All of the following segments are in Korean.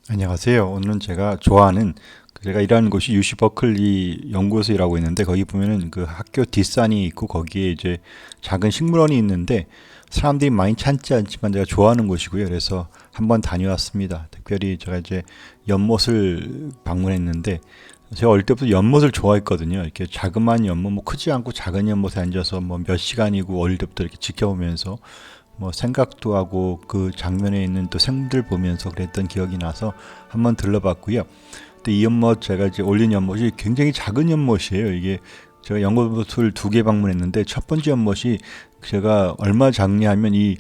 안녕하세요. 오늘은 제가 좋아하는 제가 일하는 곳이 UC 버클리 연구소에 일하고 있는데 거기 보면은 그 학교 뒷산이 있고 거기에 이제 작은 식물원이 있는데 사람들이 많이 찾지 않지만 제가 좋아하는 곳이고요. 그래서 한번 다녀왔습니다. 특별히 제가 이제 연못을 방문했는데 제가 어릴 때부터 연못을 좋아했거든요. 이렇게 자그마한 연못, 뭐 크지 않고 작은 연못에 앉아서 뭐 몇 시간이고 어릴 때부터 이렇게 지켜보면서 뭐 생각도 하고 그 장면에 있는 또 생물들 보면서 그랬던 기억이 나서 한번 들러봤고요. 근데 이 연못 제가 이제 올린 연못이 굉장히 작은 연못이에요. 이게 제가 연못을 두 개 방문했는데 첫 번째 연못이 제가 얼마 작냐하면 이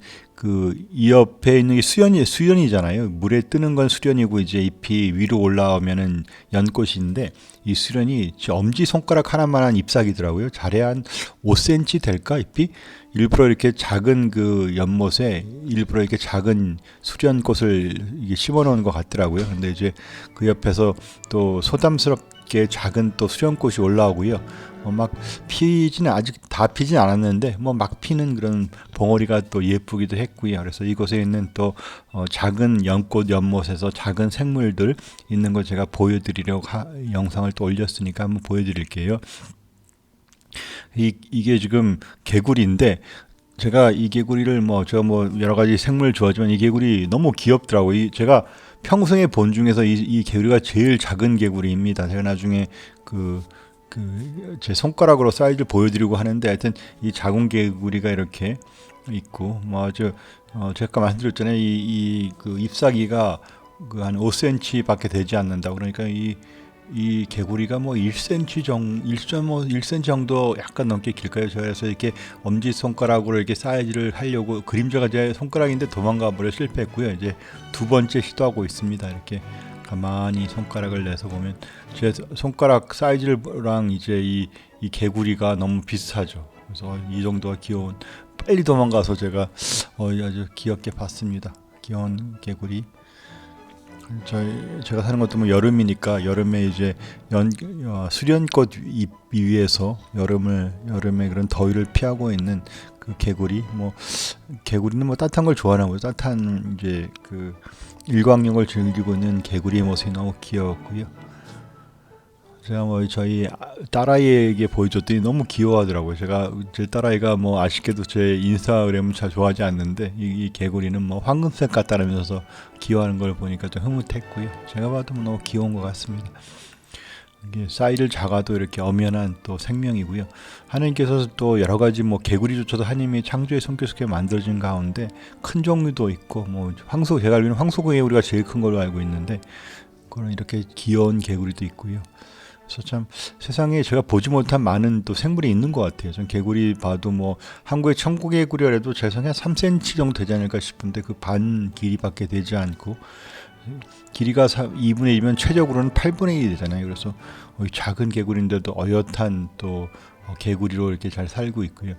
옆에 있는 게 수련이잖아요. 물에 뜨는 건 수련이고 이제 잎이 위로 올라오면은 연꽃인데 이 수련이 제 엄지 손가락 하나만한 잎사귀더라고요. 잘해야 한 5cm 될까 잎이? 일부러 이렇게 작은 그 연못에 일부러 이렇게 작은 수련꽃을 이게 심어 놓은 것 같더라고요. 근데 이제 그 옆에서 또 소담스럽게 작은 또 수련꽃이 올라오고요. 막 피지는 아직 다 피진 않았는데 뭐 막 피는 그런 봉오리가 또 예쁘기도 했고요. 그래서 이곳에 있는 또 작은 연꽃 연못에서 작은 생물들 있는 걸 제가 보여드리려고 영상을 또 올렸으니까 한번 보여드릴게요. 이게 지금 개구리인데 제가 이 개구리를 뭐 제가 뭐 여러 가지 생물 좋아하지만 이 개구리 너무 귀엽더라고요. 제가 평생에 본 중에서 이 개구리가 제일 작은 개구리입니다. 제가 나중에 제 손가락으로 사이즈를 보여드리고 하는데 하여튼 이 작은 개구리가 이렇게 있고 제가 아까 말씀드렸잖아요. 그 잎사귀가 그 한 5cm 밖에 되지 않는다. 그러니까 이 개구리가 뭐 1cm 정도, 1cm 정도 약간 넘게 길까요? 그래서 이렇게 엄지손가락으로 이렇게 사이즈를 하려고 그림자가 제 손가락인데 도망가 버려 실패했고요. 이제 두 번째 시도하고 있습니다. 이렇게 가만히 손가락을 내서 보면 제 손가락 사이즈랑 이제 이 개구리가 너무 비슷하죠. 그래서 이 정도가 귀여운 빨리 도망가서 제가 아주 귀엽게 봤습니다. 귀여운 개구리. 제가 사는 것도 뭐 여름이니까 여름에 이제 수련꽃 잎 위에서 여름에 그런 더위를 피하고 있는 그 개구리. 뭐 개구리는 뭐 따뜻한 걸 좋아하는 거죠. 따뜻한 이제 그 일광욕을 즐기고 있는 개구리의 모습이 너무 귀여웠고요. 제가 뭐 저희 딸아이에게 보여줬더니 너무 귀여워하더라고요. 제 딸아이가 뭐 아쉽게도 제 인스타그램을 잘 좋아하지 않는데 이 개구리는 뭐 황금색 같다면서 귀여워하는 걸 보니까 좀 흐뭇했고요. 제가 봐도 뭐 너무 귀여운 것 같습니다. 이게 사이즈를 작아도 이렇게 엄연한 또 생명이고요. 하나님께서 또 여러 가지 뭐 개구리조차도 하나님이 창조의 손길 속에 만들어진 가운데 큰 종류도 있고 뭐 제가 알기로는 황소개구리가 제일 큰 걸로 알고 있는데 그런 이렇게 귀여운 개구리도 있고요. 그래서 참 세상에 제가 보지 못한 많은 또 생물이 있는 것 같아요. 전 개구리 봐도 뭐 한국의 청국개구리라도 제 손에 한 3cm 정도 되지 않을까 싶은데 그 반 길이밖에 되지 않고 길이가 2분의 1이면 최적으로는 8분의 1이 되잖아요. 그래서 작은 개구리인데도 어엿한 또 개구리로 이렇게 잘 살고 있고요.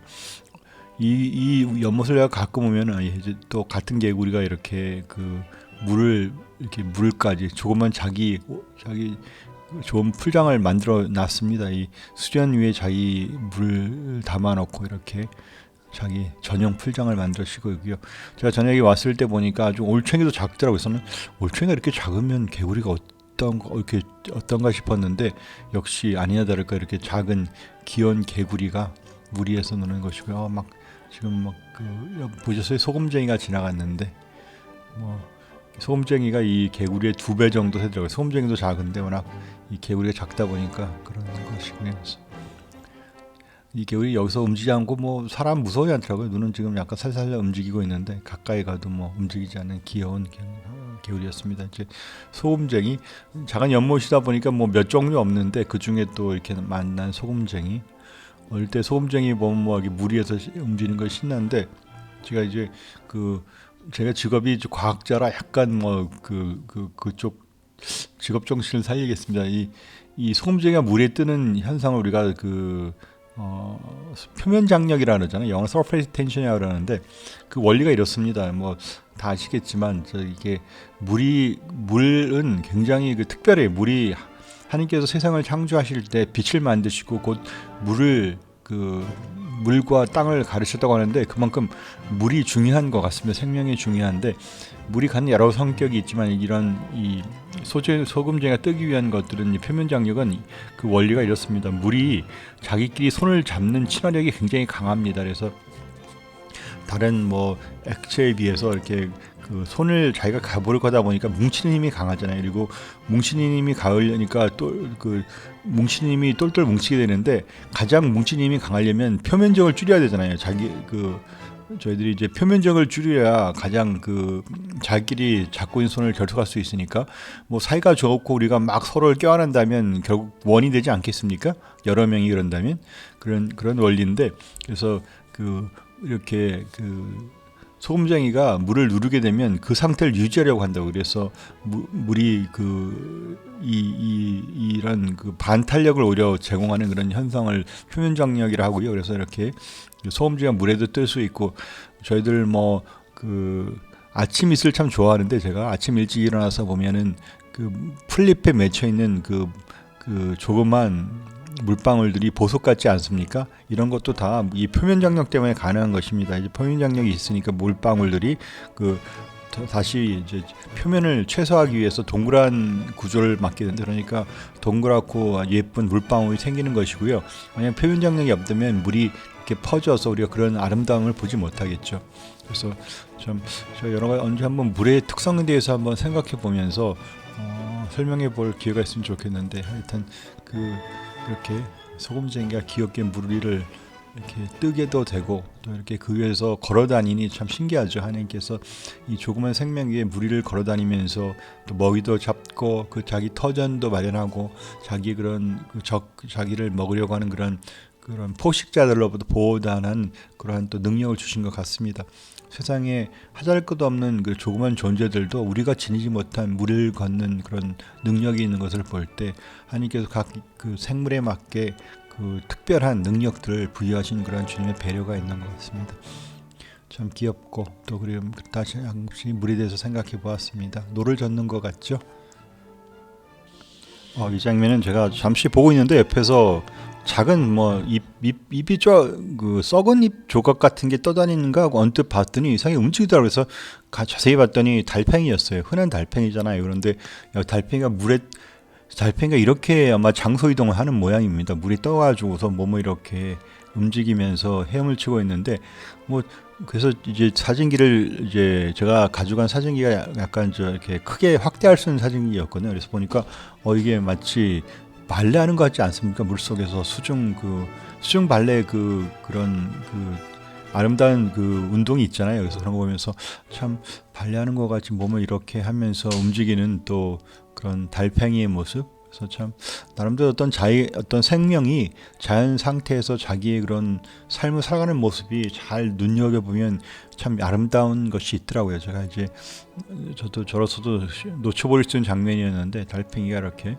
이 연못을 내가 가끔 오면은 이제 또 같은 개구리가 이렇게 그 물까지 조그만 자기 좋은 풀장을 만들어 놨습니다. 이 수련 위에 자기 물 담아 놓고 이렇게 자기 전용 풀장을 만들어 쉬고 있고요. 제가 저녁에 왔을 때 보니까 아주 올챙이도 작더라고요. 저는 올챙이가 이렇게 작으면 개구리가 이렇게 어떤가 싶었는데 역시 아니나 다를까 이렇게 작은 귀여운 개구리가 물 위에서 노는 것이고요. 막 지금 보셨어요? 소금쟁이가 지나갔는데 뭐 소금쟁이가 이 개구리의 2배 정도 되더라고요. 소금쟁이도 작은데 워낙 이 개구리가 작다 보니까 그런 것이고요. 이 개구리 여기서 움직이지 않고 뭐 사람 무서워하지 않더라고요. 눈은 지금 약간 살살 움직이고 있는데 가까이 가도 뭐 움직이지 않는 귀여운 개구리였습니다. 이제 소금쟁이 작은 연못이다 보니까 뭐 몇 종류 없는데 그 중에 또 이렇게 만난 소금쟁이 어릴 때 소금쟁이 보면 뭐 물 위에서 움직이는 걸 신났는데 제가 이제 제가 직업이 과학자라 약간 그쪽 직업 정신을 살리겠습니다. 이 소금쟁이가 물에 뜨는 현상을 우리가 표면 장력이라 그러잖아요. 영어 surface tension이라고 그러는데 그 원리가 이렇습니다. 뭐 다 아시겠지만 이게 물은 굉장히 특별해요. 물이 하나님께서 세상을 창조하실 때 빛을 만드시고 곧 물을 물과 땅을 가르쳤다고 하는데 그만큼 물이 중요한 것 같습니다. 생명이 중요한데 물이 갖는 여러 성격이 있지만 이런 이 소금쟁이가 뜨기 위한 것들은 이 표면 장력은 그 원리가 이렇습니다. 물이 자기끼리 손을 잡는 친화력이 굉장히 강합니다. 그래서 다른 뭐 액체에 비해서 이렇게 그 손을 자기가 가볼 거다 보니까 뭉치는 힘이 강하잖아요. 그리고 뭉치는 힘이 강하려니까 또 그 뭉치는 힘이 똘똘 뭉치게 되는데 가장 뭉치는 힘이 강하려면 표면적을 줄여야 되잖아요. 자기 그 저희들이 이제 표면적을 줄여야 가장 그 자기끼리 잡고 있는 손을 결속할 수 있으니까 뭐 사이가 좋고 우리가 막 서로를 껴안는다면 결국 원이 되지 않겠습니까? 여러 명이 그런다면 그런 원리인데 그래서 그 이렇게 그 소금쟁이가 물을 누르게 되면 그 상태를 유지하려고 한다고. 그래서 물이 이런 그 반탄력을 오히려 제공하는 그런 현상을 표면 장력이라 하고요. 그래서 이렇게 소금쟁이가 물에도 뜰 수 있고 저희들 뭐 그 아침 이슬 참 좋아하는데 제가 아침 일찍 일어나서 보면은 그 풀잎에 맺혀 있는 그 조그만 물방울들이 보석 같지 않습니까? 이런 것도 다 이 표면 장력 때문에 가능한 것입니다. 이제 표면 장력이 있으니까 물방울들이 그 다시 이제 표면을 최소화하기 위해서 동그란 구조를 맞게 된다. 그러니까 동그랗고 예쁜 물방울이 생기는 것이고요. 만약 표면 장력이 없다면 물이 이렇게 퍼져서 우리가 그런 아름다움을 보지 못하겠죠. 그래서 좀 저 여러 가지 언제 한번 물의 특성에 대해서 한번 생각해 보면서 설명해 볼 기회가 있으면 좋겠는데 하여튼 이렇게 소금쟁이가 귀엽게 물 위를 이렇게 뜨게도 되고 또 이렇게 그 위에서 걸어다니니 참 신기하죠. 하나님께서 이 조그만 생명 위에 물 위를 걸어다니면서 또 먹이도 잡고 그 자기 터전도 마련하고 자기 그런 자기를 먹으려고 하는 그런 포식자들로부터 보호하는 그러한 또 능력을 주신 것 같습니다. 세상에 하잘 것 없는 그 조그만 존재들도 우리가 지니지 못한 물을 걷는 그런 능력이 있는 것을 볼 때 하나님께서 각 그 생물에 맞게 그 특별한 능력들을 부여하신 그런 주님의 배려가 있는 것 같습니다. 참 귀엽고 또 그리고 다시 물에 대해서 생각해 보았습니다. 노를 젓는 것 같죠? 이 장면은 제가 잠시 보고 있는데 옆에서 작은 뭐 잎이 그 썩은 잎 조각 같은 게 떠다니는가 하고 언뜻 봤더니 이상하게 움직이더라고요. 그래서 자세히 봤더니 달팽이였어요. 흔한 달팽이잖아요. 그런데 달팽이가 이렇게 아마 장소 이동을 하는 모양입니다. 물이 떠가지고서 몸을 이렇게 움직이면서 헤엄을 치고 있는데 뭐 그래서 이제 사진기를 이제 제가 가져간 사진기가 약간 이렇게 크게 확대할 수 있는 사진기였거든요. 그래서 보니까 이게 마치 발레하는 것 같지 않습니까? 물 속에서 수중 발레 그런 아름다운 그 운동이 있잖아요. 그래서 그런 거 보면서 참 발레하는 것 같이 몸을 이렇게 하면서 움직이는 또 그런 달팽이의 모습. 그래서 참 나름대로 어떤 생명이 자연 상태에서 자기의 그런 삶을 살아가는 모습이 잘 눈여겨 보면 참 아름다운 것이 있더라고요. 제가 이제 저로서도 놓쳐버릴 수 있는 장면이었는데 달팽이가 이렇게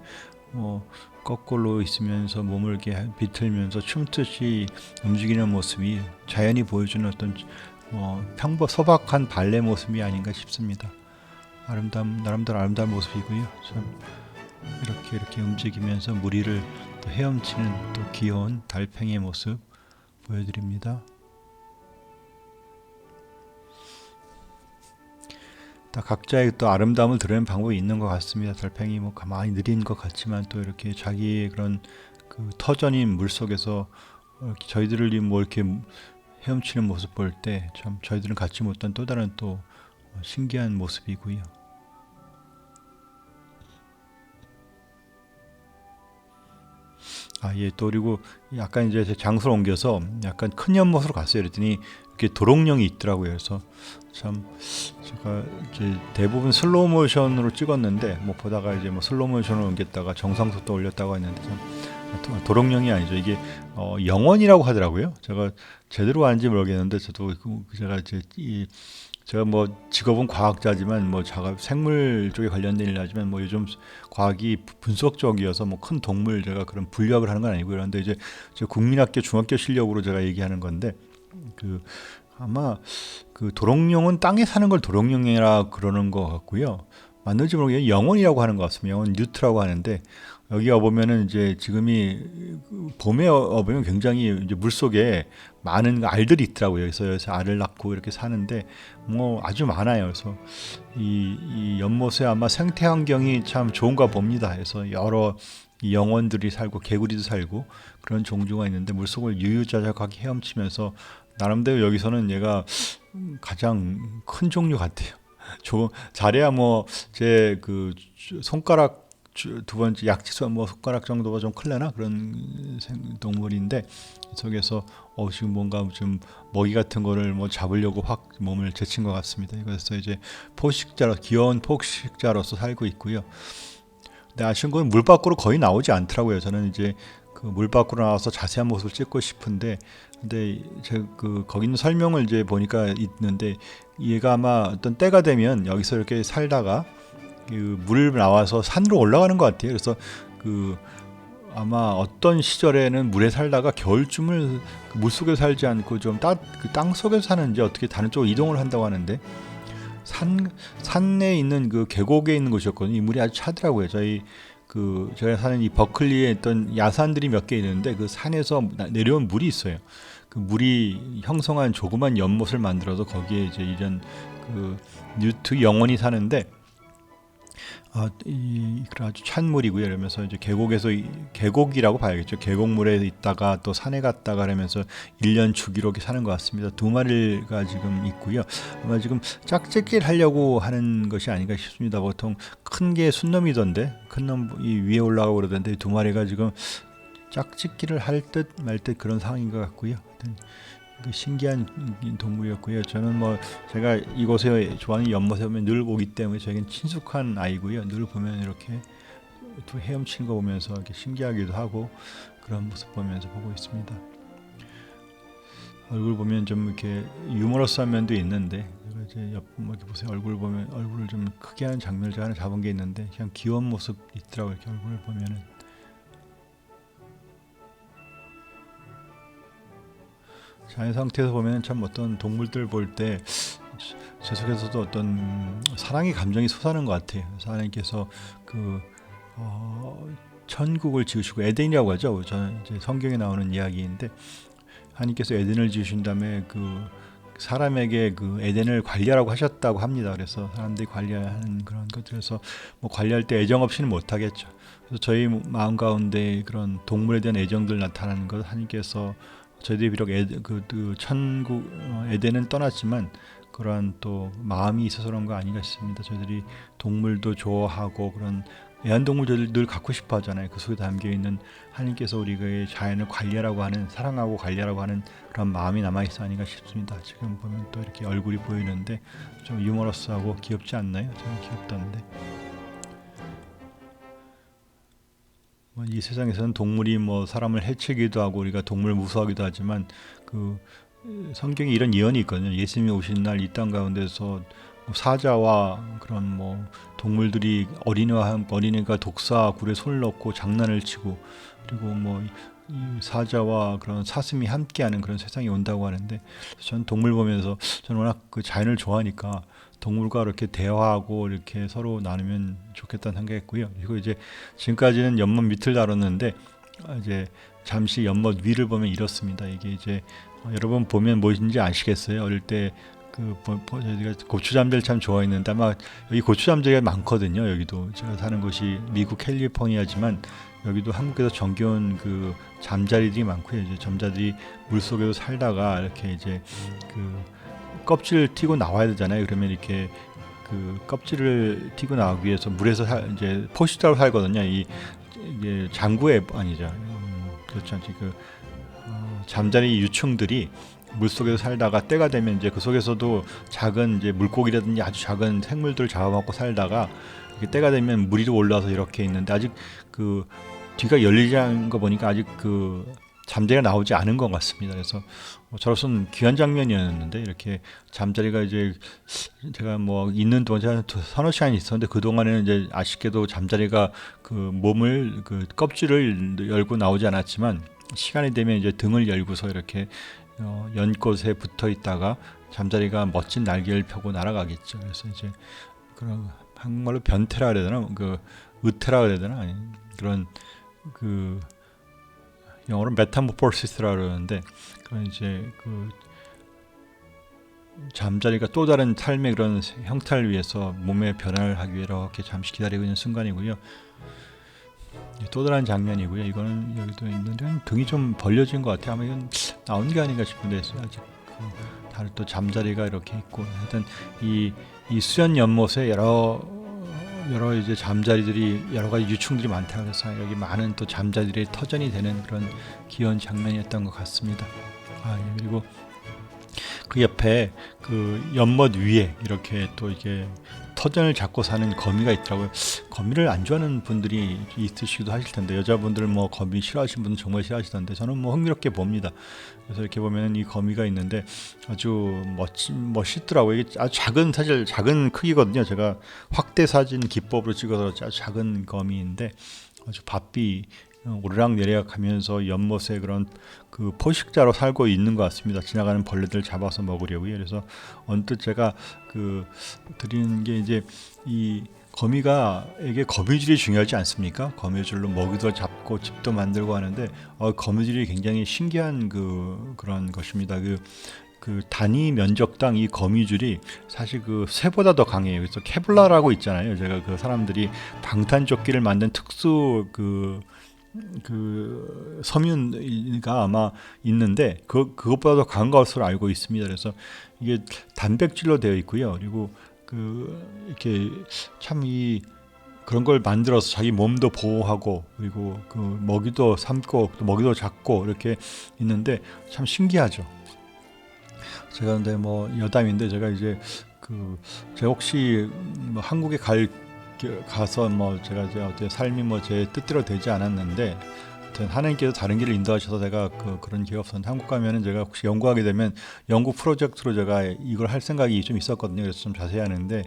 거꾸로 있으면서 몸을 이렇게 비틀면서 춤추듯이 움직이는 모습이 자연이 보여주는 어떤 소박한 발레 모습이 아닌가 싶습니다. 나름대로 아름다운 모습이고요. 참 이렇게 움직이면서 물 위를 또 헤엄치는 또 귀여운 달팽이의 모습 보여드립니다. 각자의 또 아름다움을 드러내는 방법이 있는 것 같습니다. 달팽이 뭐 가만히 느린 것 같지만 또 이렇게 자기의 그런 그 터전인 물 속에서 저희들을 뭐 이렇게 헤엄치는 모습 볼 때 참 저희들은 갖지 못한 또 다른 또 신기한 모습이고요. 예, 또 그리고 약간 이제 장소를 옮겨서 약간 큰 연못으로 갔어요. 그랬더니 이렇게 도롱뇽이 있더라고요. 그래서 참 제가 이제 대부분 슬로우 모션으로 찍었는데 뭐 보다가 이제 뭐 슬로우 모션으로 옮겼다가 정상 속도 올렸다고 했는데 참 도롱뇽이 아니죠. 이게 영원이라고 하더라고요. 제가 제대로 아는지 모르겠는데 제가 이제 제가 뭐 직업은 과학자지만 뭐 제가 생물 쪽에 관련된 일 하지만 뭐 요즘 과학이 분석 쪽이어서 뭐 큰 동물 제가 그런 분류학을 하는 건 아니고요. 그런데 이제 국민학교 중학교 실력으로 제가 얘기하는 건데 아마 도롱뇽은 땅에 사는 걸 도롱뇽이라 그러는 것 같고요. 맞는지 모르겠는데 영원이라고 하는 것 같습니다. 영원 뉴트라고 하는데 여기 와보면은 이제 지금이 봄에 와보면 굉장히 이제 물 속에 많은 알들이 있더라고요. 그래서 여기서 알을 낳고 이렇게 사는데 뭐 아주 많아요. 그래서 이 연못에 아마 생태 환경이 참 좋은가 봅니다. 그래서 여러 이 영혼들이 살고 개구리도 살고 그런 종류가 있는데 물속을 유유자적하게 헤엄치면서 나름대로 여기서는 얘가 가장 큰 종류 같아요. 잘해야 뭐 제 그 손가락 두 번째 약지손 뭐 손가락 정도가 좀 클래나 그런 동물인데 속에서 지금 뭔가 좀 먹이 같은 거를 뭐 잡으려고 확 몸을 제친 것 같습니다. 그래서 이제 포식자로 귀여운 포식자로서 살고 있고요. 근데 아쉬운 건 물 밖으로 거의 나오지 않더라고요. 저는 이제 그 물 밖으로 나와서 자세한 모습을 찍고 싶은데 근데 그 거기 있는 설명을 이제 보니까 있는데 얘가 아마 어떤 때가 되면 여기서 이렇게 살다가 그 물 나와서 산으로 올라가는 것 같아요. 그래서 그 아마 어떤 시절에는 물에 살다가 겨울쯤을 물 속에 살지 않고 좀 그 땅 속에서 사는지 어떻게 다른 쪽으로 이동을 한다고 하는데 산에 있는 그 계곡에 있는 곳이었거든요. 이 물이 아주 차더라고요. 제가 사는 이 버클리에 있던 야산들이 몇 개 있는데 그 산에서 내려온 물이 있어요. 그 물이 형성한 조그만 연못을 만들어서 거기에 이제 이런 그 뉴트 영혼이 사는데 아주 찬물이고요. 이러면서 이제 계곡이라고 봐야겠죠. 계곡물에 있다가 또 산에 갔다가 그러면서 1년 주기로 이렇게 사는 것 같습니다. 두 마리가 지금 있고요. 아마 지금 짝짓기를 하려고 하는 것이 아닌가 싶습니다. 보통 큰 게 순놈이던데 큰 놈이 위에 올라가고 그러던데 두 마리가 지금 짝짓기를 할 듯 말 듯 그런 상황인 것 같고요. 신기한 동물이었고요. 저는 뭐 제가 이곳에 좋아하는 연못에 오면 늘 오기 때문에 저에겐 친숙한 아이고요. 늘 보면 이렇게 두 헤엄치는 거 보면서 이렇게 신기하기도 하고 그런 모습 보면서 보고 있습니다. 얼굴 보면 좀 이렇게 유머러스한 면도 있는데 이제 뭐 이렇게 보세요. 얼굴 보면 얼굴을 좀 크게 하는 장면을 제가 하나 잡은 게 있는데 그냥 귀여운 모습 있더라고요. 이렇게 얼굴을 보면은. 자연 상태에서 보면 참 어떤 동물들 볼 때 제 속에서도 어떤 사랑의 감정이 솟아나는 것 같아요. 하나님께서 그 천국을 지으시고 에덴이라고 하죠. 저는 이제 성경에 나오는 이야기인데 하나님께서 에덴을 지으신 다음에 그 사람에게 그 에덴을 관리하라고 하셨다고 합니다. 그래서 사람들이 관리하는 그런 것들에서 뭐 관리할 때 애정 없이는 못하겠죠. 그래서 저희 마음 가운데 그런 동물에 대한 애정들 나타나는 것 하나님께서 저희들이 비록 천국 에덴은 떠났지만 그러한 또 마음이 있어서 그런 거 아닌가 싶습니다. 저희들이 동물도 좋아하고 그런 애완동물들을 늘 갖고 싶어 하잖아요. 그 속에 담겨 있는 하나님께서 우리의 자연을 관리하라고 하는 사랑하고 관리하라고 하는 그런 마음이 남아있어 아닌가 싶습니다. 지금 보면 또 이렇게 얼굴이 보이는데 좀 유머러스하고 귀엽지 않나요? 저는 귀엽던데. 이 세상에서는 동물이 뭐 사람을 해치기도 하고 우리가 동물을 무서워하기도 하지만 그 성경에 이런 예언이 있거든요. 예수님이 오신 날 이 땅 가운데서 사자와 그런 뭐 동물들이 어린이가 독사 굴에 손을 넣고 장난을 치고 그리고 뭐 이 사자와 그런 사슴이 함께하는 그런 세상이 온다고 하는데 저는 동물 보면서 저는 워낙 그 자연을 좋아하니까 동물과 이렇게 대화하고 이렇게 서로 나누면 좋겠다는 생각했고요. 그리고 이제 지금까지는 연못 밑을 다뤘는데 이제 잠시 연못 위를 보면 이렇습니다. 이게 이제 여러분 보면 뭐인지 아시겠어요? 어릴 때 저희가 고추잠자리를 참 좋아했는데 아마 여기 고추잠자리가 많거든요. 여기도 제가 사는 곳이 미국 캘리포니아지만 여기도 한국에서 정겨운 그 잠자리들이 많고요. 이제 잠자들이 물 속에서 살다가 이렇게 이제 그 껍질을 튀고 나와야 되잖아요. 그러면 이렇게 그 껍질을 튀고 나오기 위해서 물에서 이제 포식자로 살거든요. 이게 장구에 아니죠. 그렇죠. 잠자리 유충들이 물 속에서 살다가 때가 되면 이제 그 속에서도 작은 이제 물고기라든지 아주 작은 생물들을 잡아먹고 살다가 이렇게 때가 되면 물 위로 올라와서 이렇게 있는데 아직 그 뒤가 열리지 않은 거 보니까 아직 그 잠자리가 나오지 않은 것 같습니다. 그래서 저로서는 귀한 장면이었는데 이렇게 잠자리가 이제 제가 뭐 있는 동안 제가 서너 시간이 있었는데 그 동안에는 이제 아쉽게도 잠자리가 그 몸을 그 껍질을 열고 나오지 않았지만 시간이 되면 이제 등을 열고서 이렇게 연꽃에 붙어 있다가 잠자리가 멋진 날개를 펴고 날아가겠죠. 그래서 이제 그런 한국말로 변태라 그래야 되나, 그 의태라 그래야 되나, 아니, 그런 그 영어로 메타모포시스라 그러는데, 그런 이제 그 잠자리가 또 다른 삶의 그런 형태를 위해서 몸의 변화를 하기 위해 이렇게 잠시 기다리고 있는 순간이고요. 또 다른 장면이고요. 이거는 여기도 있는데 등이 좀 벌려진 것 같아요. 아마 이건 나온 게 아닌가 싶은데 아직 다른 또 잠자리가 이렇게 있고, 하여튼 이 수연 연못에 여러 이제 잠자리들이, 여러 가지 유충들이 많다 그래서 여기 많은 또 잠자리들이 터전이 되는 그런 귀여운 장면이었던 것 같습니다. 그리고 그 옆에 그 연못 위에 이렇게 또 이게 터전을 잡고 사는 거미가 있더라고요. 거미를 안 좋아하는 분들이 있으시기도 하실 텐데, 여자분들 뭐 거미 싫어하시는 분들 정말 싫어하시던데 저는 뭐 흥미롭게 봅니다. 그래서 이렇게 보면 이 거미가 있는데 아주 멋있더라고요. 이게 아주 사실 작은 크기거든요. 제가 확대 사진 기법으로 찍어서 아주 작은 거미인데 아주 바삐 오르락 내리락하면서 연못에 그런 그 포식자로 살고 있는 것 같습니다. 지나가는 벌레들 잡아서 먹으려고요. 그래서 언뜻 제가 그 드리는 게 이제 이 거미가에게 거미줄이 중요하지 않습니까? 거미줄로 먹이도 잡고 집도 만들고 하는데 거미줄이 굉장히 신기한 그런 것입니다. 그 단위 면적당 이 거미줄이 사실 그 쇠보다 더 강해요. 그래서 케블라라고 있잖아요. 제가 그 사람들이 방탄조끼를 만든 특수 그 섬유가 아마 있는데 그것보다 더 강한 것으로 알고 있습니다. 그래서 이게 단백질로 되어 있고요. 그리고 이렇게 참 그런 걸 만들어서 자기 몸도 보호하고, 그리고 그 먹이도 삼고 또 먹이도 잡고 이렇게 있는데 참 신기하죠. 제가 근데 뭐 여담인데 제가 이제 제가 혹시 뭐 한국에 가서 뭐 제가 이제 어때 삶이 뭐 제 뜻대로 되지 않았는데, 하나님께서 다른 길을 인도하셔서 제가 그런 기회가 없었는데, 한국 가면은 제가 혹시 연구하게 되면 연구 프로젝트로 제가 이걸 할 생각이 좀 있었거든요. 그래서 좀 자세히 하는데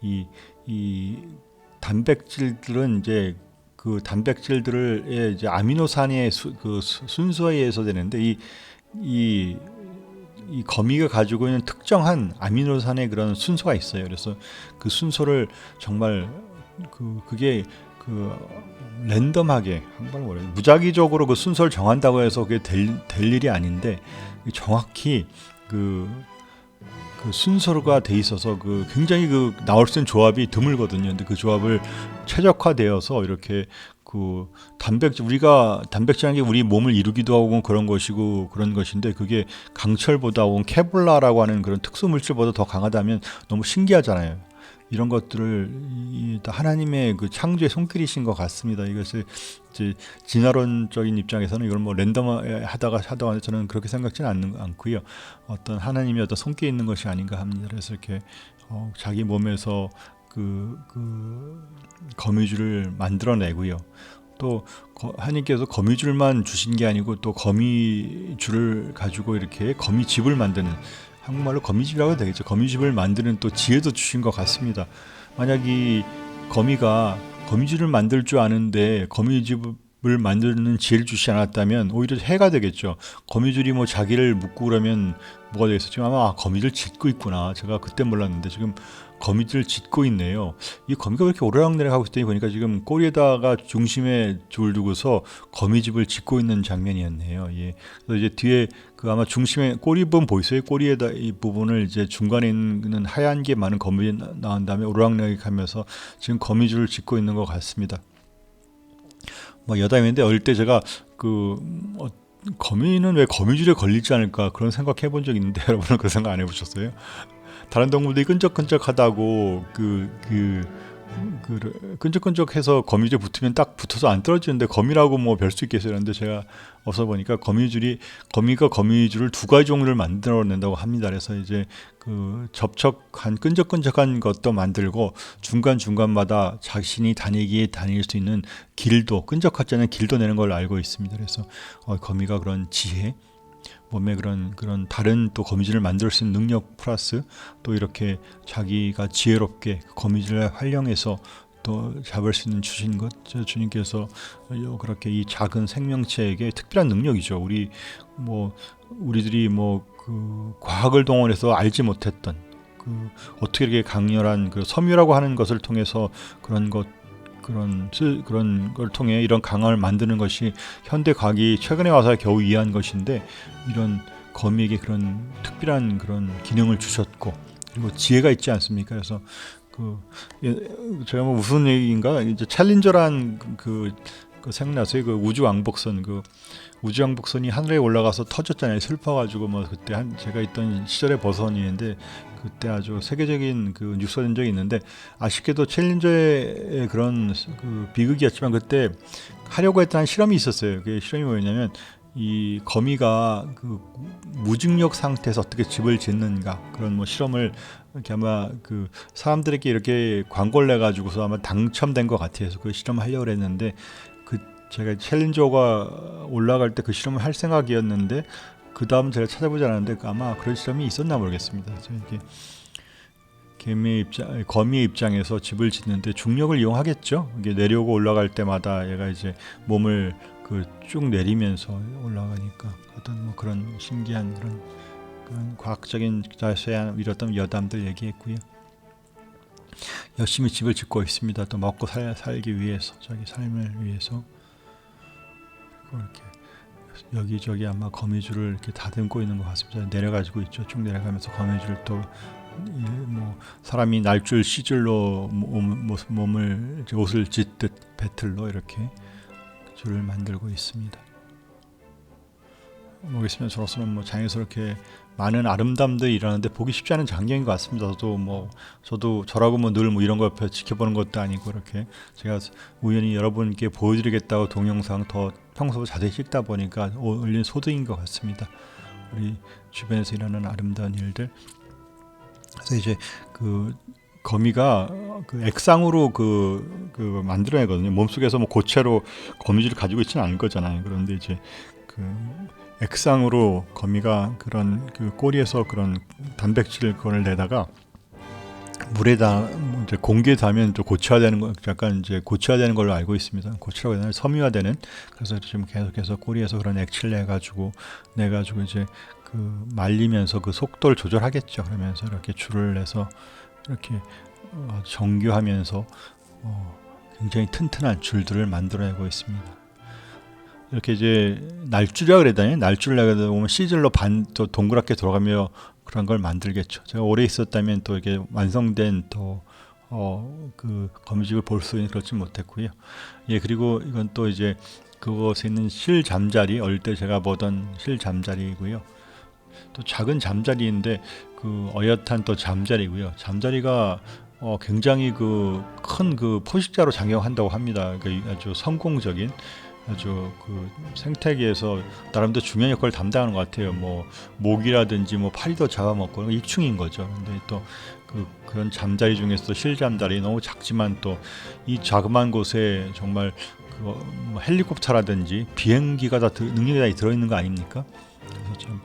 이 단백질들은 이제 그 단백질들의 이제 아미노산의 순서에 의해서 되는데 이 거미가 가지고 있는 특정한 아미노산의 그런 순서가 있어요. 그래서 그 순서를 정말 그게 랜덤하게 무작위적으로 그 순서를 정한다고 해서 그게 될 일이 아닌데, 정확히 그 순서가 돼 있어서 굉장히 나올 수 있는 조합이 드물거든요. 근데 그 조합을 최적화되어서 이렇게 우리가 단백질이라는 게 우리 몸을 이루기도 하고 그런 것이고 그런 것인데, 그게 강철보다 혹은 케블라라고 하는 그런 특수 물질보다 더 강하다면 너무 신기하잖아요. 이런 것들을 하나님의 그 창조의 손길이신 것 같습니다. 이것을 이제 진화론적인 입장에서는 이걸 뭐 랜덤하다가 저는 그렇게 생각지는 않고요. 어떤 하나님의 어떤 손길이 있는 것이 아닌가 합니다. 그래서 이렇게 자기 몸에서 거미줄을 만들어내고요. 또 하나님께서 거미줄만 주신 게 아니고 또 거미줄을 가지고 이렇게 거미집을 만드는, 한국말로 거미집이라고 해도 되겠죠. 거미집을 만드는 또 지혜도 주신 것 같습니다. 만약 이 거미가 거미줄을 만들 줄 아는데 거미집을 만드는 지혜를 주시 않았다면 오히려 해가 되겠죠. 거미줄이 뭐 자기를 묶고 그러면 뭐가 되겠어? 지금 아마 거미줄 짓고 있구나. 제가 그때 몰랐는데 지금 거미줄 짓고 있네요. 이 거미가 왜 이렇게 오르락내리락 하고 있더니 보니까 지금 꼬리에다가 중심에 줄 두고서 거미집을 짓고 있는 장면이었네요. 예. 그래서 이제 뒤에 아마 중심에 꼬리 부분 보이세요? 꼬리에다 이 부분을 이제 중간에 있는 하얀 게 많은 거미줄이 나온 다음에 오르락내리락 하면서 지금 거미줄을 짓고 있는 것 같습니다. 뭐 여담인데 어릴 때 제가 거미는 왜 거미줄에 걸리지 않을까 그런 생각해 본 적이 있는데 여러분은 그 생각 안 해보셨어요? 다른 동물들이 끈적끈적하다고 끈적끈적해서 거미줄에 붙으면 딱 붙어서 안 떨어지는데 거미라고 뭐 별 수 있겠어요. 그런데 제가 어서 보니까 거미가 거미줄을 두 가지 종류를 만들어낸다고 합니다. 그래서 이제 접촉한 끈적끈적한 것도 만들고 중간중간마다 자신이 다닐 수 있는 길도, 끈적하지 않은 길도 내는 걸 알고 있습니다. 그래서 거미가 그런 지혜, 몸에 그런 다른 또 거미줄을 만들 수 있는 능력 플러스 또 이렇게 자기가 지혜롭게 거미줄을 활용해서 또 잡을 수 있는 주신 것, 주님께서 그렇게 이 작은 생명체에게 특별한 능력이죠. 우리들이 과학을 동원해서 알지 못했던 어떻게 이렇게 강렬한 그 섬유라고 하는 것을 통해서 그런 걸 통해 이런 강화를 만드는 것이 현대 과학이 최근에 와서 겨우 이해한 것인데, 이런 거미에게 그런 특별한 그런 기능을 주셨고, 그리고 지혜가 있지 않습니까? 그래서 제가 뭐 무슨 얘기인가, 이제 챌린저란 생각나서요. 우주 왕복선이 하늘에 올라가서 터졌잖아요. 슬퍼가지고 뭐 그때 제가 있던 시절의 버선이었는데, 그때 아주 세계적인 뉴스가 된 적이 있는데, 아쉽게도 챌린저의 그런 비극이었지만 그때 하려고 했던 실험이 있었어요. 그 실험이 뭐였냐면, 이 거미가 무중력 상태에서 어떻게 집을 짓는가, 그런 뭐 실험을 이렇게 아마 사람들에게 이렇게 광고를 내 가지고서 아마 당첨된 것 같아요. 그래서 그 실험을 하려고 했는데, 제가 챌린저가 올라갈 때 그 실험을 할 생각이었는데, 그 다음 제가 찾아보지 않았는데 아마 그런 실험이 있었나 모르겠습니다. 이렇게 거미의 입장에서 집을 짓는데 중력을 이용하겠죠. 이게 내려오고 올라갈 때마다 얘가 이제 몸을 쭉 내리면서 올라가니까, 어떤 뭐 그런 신기한 그런 과학적인 자세한 이랬던 여담들 얘기했고요. 열심히 집을 짓고 있습니다. 또 먹고 살기 위해서, 자기 삶을 위해서. 이렇게 여기저기 아마 거미줄을 이렇게 다듬고 있는 것 같습니다. 내려가지고 있죠. 쭉 내려가면서 거미줄, 또 뭐 사람이 날줄 시줄로 몸을 옷을 짓듯 배틀로 이렇게 줄을 만들고 있습니다. 모르겠으면 저로서는 뭐 자연스럽게 많은 아름다움들이 일어나는데 보기 쉽지 않은 장면인 것 같습니다. 저도 저라고 뭐 늘 뭐 이런 거 옆에 지켜보는 것도 아니고, 이렇게 제가 우연히 여러분께 보여드리겠다고 동영상 더 평소보다 자세히 찍다 보니까 올린 소득인 것 같습니다. 우리 주변에서 일어나는 아름다운 일들. 그래서 이제 거미가 액상으로 만들어내거든요. 몸속에서 뭐 고체로 거미줄을 가지고 있지는 않을 거잖아요. 그런데 이제 액상으로 거미가 그런 꼬리에서 그런 단백질을 그걸 내다가 물에다 이제 공기에 닿으면 또 고체화되는 거, 약간 이제 고체화되는 걸로 알고 있습니다. 고체라고 해야 되나, 섬유화되는. 그래서 지금 계속해서 꼬리에서 그런 액체를 내가지고 이제 말리면서 속도를 조절하겠죠. 그러면서 이렇게 줄을 내서 이렇게 정교하면서 굉장히 튼튼한 줄들을 만들어내고 있습니다. 이렇게 이제 날줄이라고 그래야 되나요? 날줄을 내가 보면 시즐로 또 동그랗게 돌아가며 그런 걸 만들겠죠. 제가 오래 있었다면 또 이렇게 완성된 거미집을 볼 수 있는 그렇지 못했고요. 예, 그리고 이건 또 이제 그곳에 있는 실 잠자리, 어릴 때 제가 보던 실 잠자리이고요. 또 작은 잠자리인데 어엿한 또 잠자리고요. 잠자리가 굉장히 큰 포식자로 작용한다고 합니다. 그러니까 아주 성공적인, 아주 생태계에서 나름대로 중요한 역할을 담당하는 것 같아요. 뭐 모기라든지 뭐 파리도 잡아먹고 익충인 거죠. 근데 또 그런 잠자리 중에서도 실잠자리, 너무 작지만 또 이 자그마한 곳에 정말 뭐 헬리콥터라든지 비행기가 다 능력이 다 들어있는 거 아닙니까? 그래서 참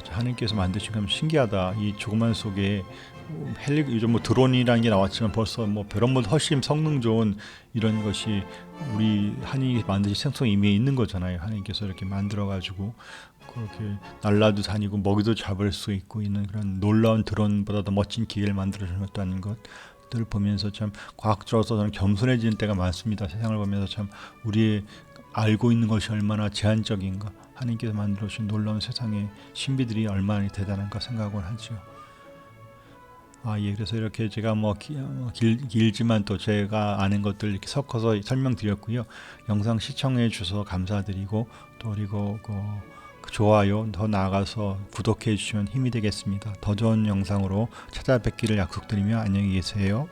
하나님께서 만드신 게 신기하다. 이 조그만 속에 요즘 뭐 드론이라는 게 나왔지만 벌써 뭐 배런보다 훨씬 성능 좋은 이런 것이 우리 하나님이 만드신 생성이 이미 있는 거잖아요. 하나님께서 이렇게 만들어가지고 그렇게 날라도 다니고 먹이도 잡을 수 있고 있는 그런 놀라운 드론보다 더 멋진 기계를 만들어주는 것도 아닌 것들을 보면서 참 과학적으로서 저는 겸손해지는 때가 많습니다. 세상을 보면서 참 우리의 알고 있는 것이 얼마나 제한적인가, 하나님께서 만들어주신 놀라운 세상의 신비들이 얼마나 대단한가 생각을 하죠. 예, 그래서 이렇게 제가 뭐 길지만 또 제가 아는 것들 이렇게 섞어서 설명드렸고요. 영상 시청해 주셔서 감사드리고, 또 그리고 좋아요, 더 나아가서 구독해 주시면 힘이 되겠습니다. 더 좋은 영상으로 찾아뵙기를 약속드리며 안녕히 계세요.